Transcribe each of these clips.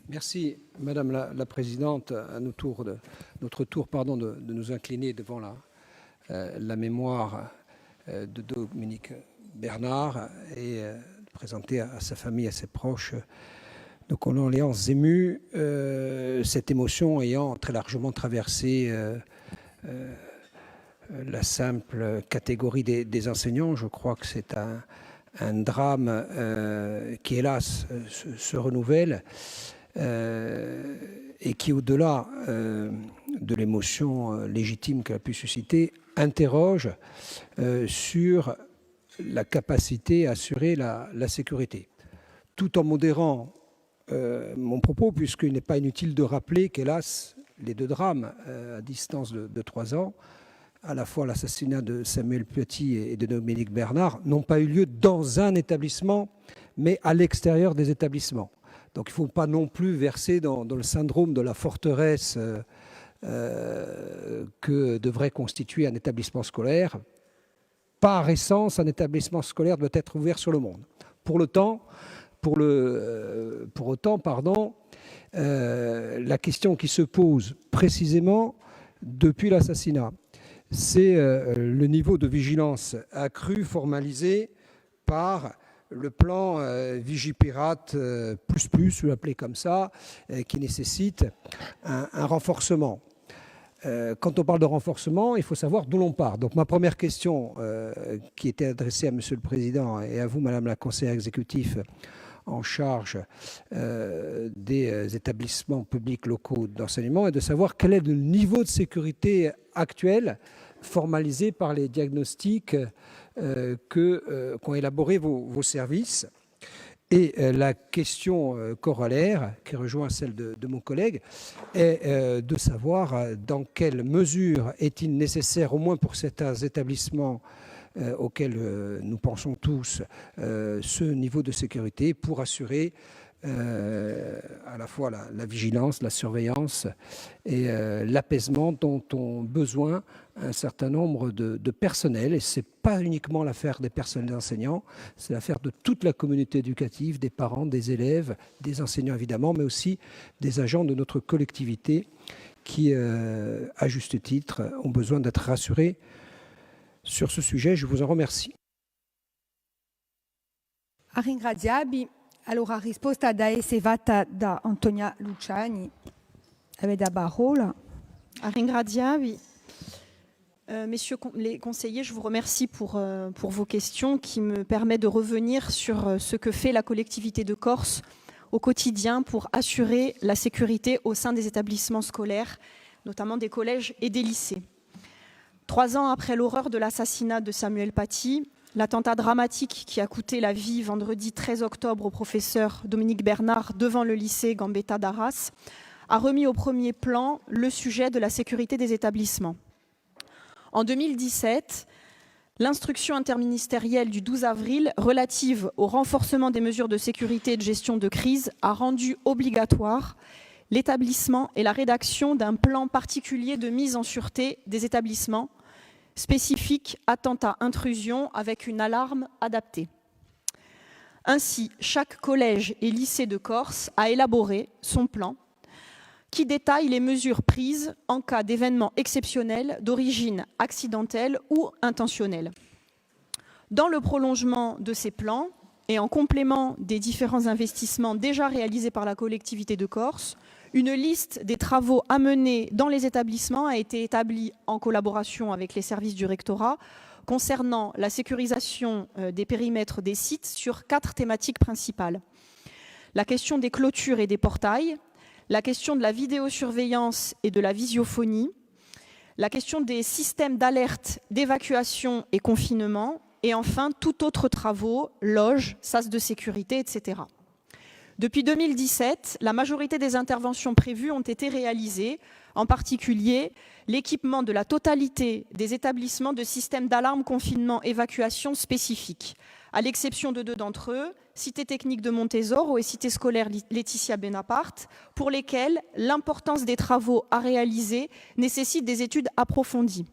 Merci, Madame la Présidente. À notre tour de nous incliner devant la mémoire de Dominique Bernard et de présenter à sa famille, à ses proches, nos condoléances émues, cette émotion ayant très largement traversé la simple catégorie des enseignants. Je crois que c'est un drame qui, hélas, se renouvelle. Et qui, au-delà de l'émotion légitime qu'elle a pu susciter, interroge sur la capacité à assurer la sécurité. Tout en modérant mon propos, puisqu'il n'est pas inutile de rappeler qu'hélas, les deux drames à distance de 3 ans, à la fois l'assassinat de Samuel Paty et de Dominique Bernard, n'ont pas eu lieu dans un établissement, mais à l'extérieur des établissements. Donc il ne faut pas non plus verser dans le syndrome de la forteresse que devrait constituer un établissement scolaire. Par essence, un établissement scolaire doit être ouvert sur le monde. Pour autant, la question qui se pose précisément depuis l'assassinat, c'est le niveau de vigilance accru formalisé par le plan Vigipirate plus, je l'appelais comme ça, qui nécessite un renforcement. Quand on parle de renforcement, il faut savoir d'où l'on part. Donc ma première question, qui était adressée à Monsieur le Président et à vous, Madame la conseillère exécutive en charge des établissements publics locaux d'enseignement, est de savoir quel est le niveau de sécurité actuel formalisé par les diagnostics qu'ont élaboré vos services. Et la question corollaire, qui rejoint celle de mon collègue, est de savoir dans quelle mesure est-il nécessaire, au moins pour certains établissements auxquels nous pensons tous, ce niveau de sécurité pour assurer à la fois la vigilance, la surveillance et l'apaisement dont ont besoin un certain nombre de personnels. Et ce n'est pas uniquement l'affaire des personnels enseignants, c'est l'affaire de toute la communauté éducative, des parents, des élèves, des enseignants évidemment, mais aussi des agents de notre collectivité qui, à juste titre, ont besoin d'être rassurés sur ce sujet. Je vous en remercie. Allora, risposta da essere fatta da Antonia Luciani. Avete la parola. Ringraziavi. Messieurs les conseillers, je vous remercie pour vos questions qui me permettent de revenir sur ce que fait la collectivité de Corse au quotidien pour assurer la sécurité au sein des établissements scolaires, notamment des collèges et des lycées. 3 ans après l'horreur de l'assassinat de Samuel Paty, l'attentat dramatique qui a coûté la vie vendredi 13 octobre au professeur Dominique Bernard devant le lycée Gambetta d'Arras a remis au premier plan le sujet de la sécurité des établissements. En 2017, l'instruction interministérielle du 12 avril relative au renforcement des mesures de sécurité et de gestion de crise a rendu obligatoire l'établissement et la rédaction d'un plan particulier de mise en sûreté des établissements spécifique attentat-intrusion avec une alarme adaptée. Ainsi, chaque collège et lycée de Corse a élaboré son plan qui détaille les mesures prises en cas d'événements exceptionnels d'origine accidentelle ou intentionnelle. Dans le prolongement de ces plans et en complément des différents investissements déjà réalisés par la collectivité de Corse, une liste des travaux à mener dans les établissements a été établie en collaboration avec les services du rectorat concernant la sécurisation des périmètres des sites sur 4 thématiques principales. La question des clôtures et des portails, la question de la vidéosurveillance et de la visiophonie, la question des systèmes d'alerte, d'évacuation et confinement, et enfin tout autre travaux, loges, sas de sécurité, etc. Depuis 2017, la majorité des interventions prévues ont été réalisées, en particulier l'équipement de la totalité des établissements de systèmes d'alarme, confinement, évacuation spécifiques, à l'exception de 2 d'entre eux, Cité technique de Montésor et Cité scolaire Laetitia Benaparte, pour lesquels l'importance des travaux à réaliser nécessite des études approfondies.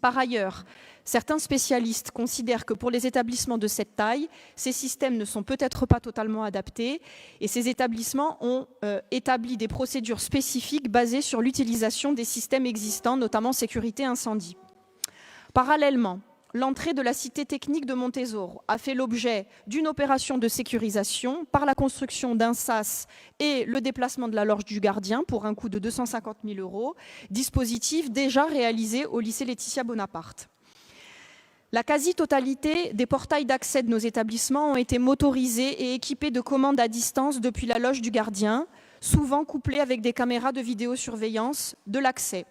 Par ailleurs, Certains spécialistes considèrent que pour les établissements de cette taille, ces systèmes ne sont peut-être pas totalement adaptés et ces établissements ont établi des procédures spécifiques basées sur l'utilisation des systèmes existants, notamment sécurité incendie. Parallèlement, l'entrée de la cité technique de Montesoro a fait l'objet d'une opération de sécurisation par la construction d'un sas et le déplacement de la loge du gardien pour un coût de 250 000 €, dispositif déjà réalisé au lycée Laetitia Bonaparte. La quasi-totalité des portails d'accès de nos établissements ont été motorisés et équipés de commandes à distance depuis la loge du gardien, souvent couplés avec des caméras de vidéosurveillance de l'accès.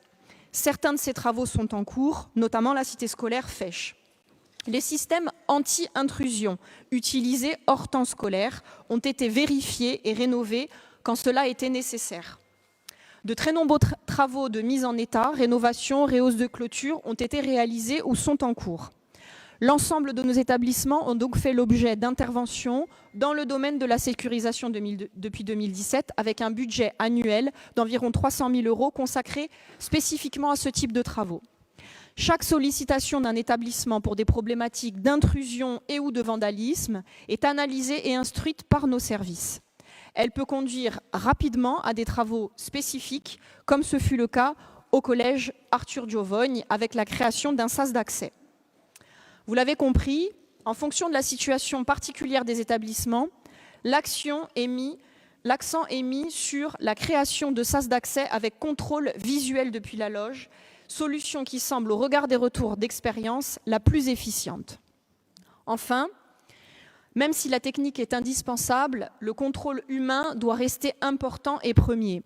Certains de ces travaux sont en cours, notamment la cité scolaire Fèche. Les systèmes anti-intrusion utilisés hors temps scolaire ont été vérifiés et rénovés quand cela était nécessaire. De très nombreux travaux de mise en état, rénovation, réhausse de clôture ont été réalisés ou sont en cours. L'ensemble de nos établissements ont donc fait l'objet d'interventions dans le domaine de la sécurisation depuis 2017, avec un budget annuel d'environ 300 000 € consacré spécifiquement à ce type de travaux. Chaque sollicitation d'un établissement pour des problématiques d'intrusion et ou de vandalisme est analysée et instruite par nos services. Elle peut conduire rapidement à des travaux spécifiques, comme ce fut le cas au collège Arthur Giovogne, avec la création d'un sas d'accès. Vous l'avez compris, en fonction de la situation particulière des établissements, l'accent est mis sur la création de sas d'accès avec contrôle visuel depuis la loge, solution qui semble, au regard des retours d'expérience, la plus efficiente. Enfin, même si la technique est indispensable, le contrôle humain doit rester important et premier.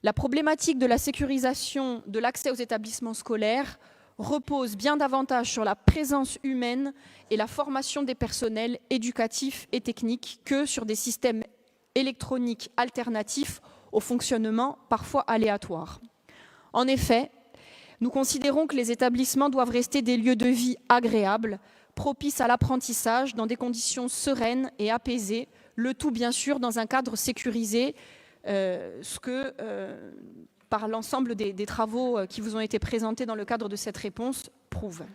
La problématique de la sécurisation de l'accès aux établissements scolaires repose bien davantage sur la présence humaine et la formation des personnels éducatifs et techniques que sur des systèmes électroniques alternatifs au fonctionnement parfois aléatoire. En effet, nous considérons que les établissements doivent rester des lieux de vie agréables, propices à l'apprentissage dans des conditions sereines et apaisées, le tout bien sûr dans un cadre sécurisé, par l'ensemble des travaux qui vous ont été présentés dans le cadre de cette réponse prouvent.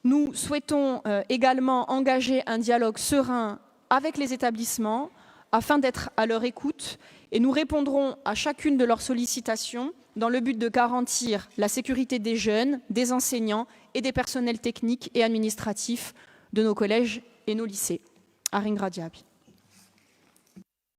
Nous souhaitons également engager un dialogue serein avec les établissements afin d'être à leur écoute et nous répondrons à chacune de leurs sollicitations dans le but de garantir la sécurité des jeunes, des enseignants et des personnels techniques et administratifs de nos collèges et nos lycées. Aringradiabi.